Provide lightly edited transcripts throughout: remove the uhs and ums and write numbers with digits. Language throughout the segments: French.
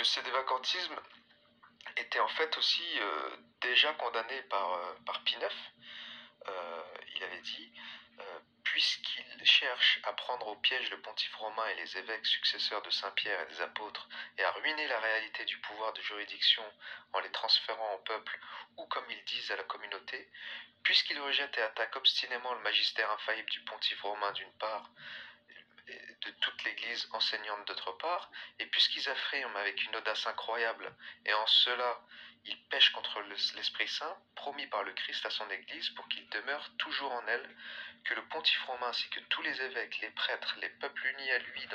le sédévacantisme était en fait aussi déjà condamné par Pie IX. Il avait dit puisqu'il cherche à prendre au piège le pontife romain et les évêques successeurs de Saint-Pierre et des apôtres, et à ruiner la réalité du pouvoir de juridiction en les transférant au peuple, ou comme ils disent à la communauté, puisqu'il rejette et attaque obstinément le magistère infaillible du pontife romain d'une part, et de toute l'Église enseignante d'autre part, et puisqu'ils affirment avec une audace incroyable, et en cela ils pêchent contre l'Esprit Saint, promis par le Christ à son Église, pour qu'il demeure toujours en elle, que le pontife romain ainsi que tous les évêques, les prêtres, les peuples unis à lui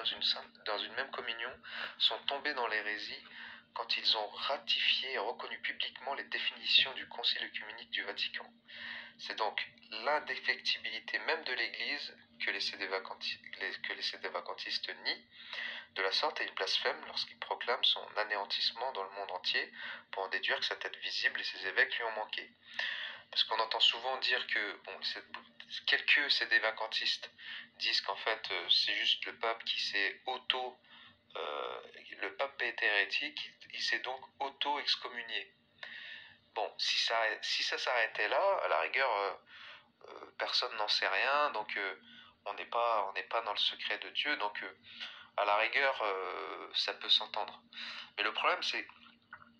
dans une même communion, sont tombés dans l'hérésie quand ils ont ratifié et reconnu publiquement les définitions du Concile œcuménique du Vatican. C'est donc l'indéfectibilité même de l'Église que les sédévacantistes nient. De la sorte, ils blasphèment lorsqu'ils proclament son anéantissement dans le monde entier pour en déduire que sa tête visible et ses évêques lui ont manqué. Parce qu'on entend souvent dire que quelques sédévacantistes disent qu'en fait c'est juste le pape qui s'est le pape est hérétique, il s'est donc auto-excommunié. Bon, si ça s'arrêtait là, à la rigueur, personne n'en sait rien, donc on n'est pas dans le secret de Dieu, donc à la rigueur, ça peut s'entendre. Mais le problème, c'est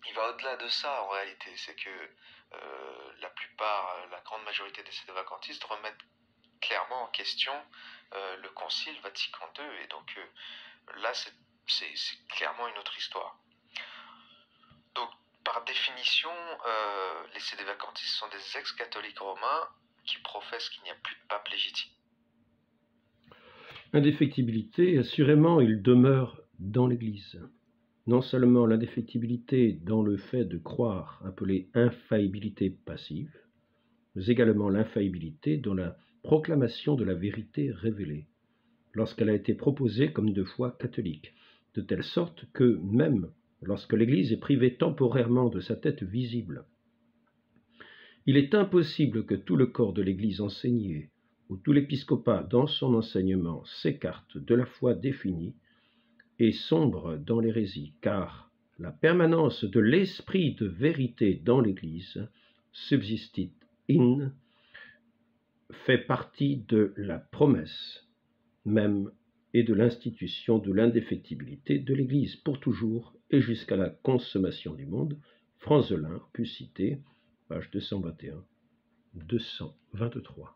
il va au-delà de ça en réalité, c'est que la grande majorité des sédévacantistes remettent clairement en question le Concile Vatican II, et donc là, c'est clairement une autre histoire. Donc, par définition, les sédévacantistes sont des ex-catholiques romains qui professent qu'il n'y a plus de pape légitime. L'indéfectibilité, assurément, il demeure dans l'Église. Non seulement l'indéfectibilité dans le fait de croire, appelée infaillibilité passive, mais également l'infaillibilité dans la proclamation de la vérité révélée, lorsqu'elle a été proposée comme de foi catholique, de telle sorte que même lorsque l'Église est privée temporairement de sa tête visible, il est impossible que tout le corps de l'Église enseignée, ou tout l'épiscopat dans son enseignement s'écarte de la foi définie et sombre dans l'hérésie, car la permanence de l'esprit de vérité dans l'Église, subsistit in, fait partie de la promesse même et de l'institution de l'indéfectibilité de l'Église pour toujours et jusqu'à la consommation du monde. Franzelin, pu citer, page 221, 223.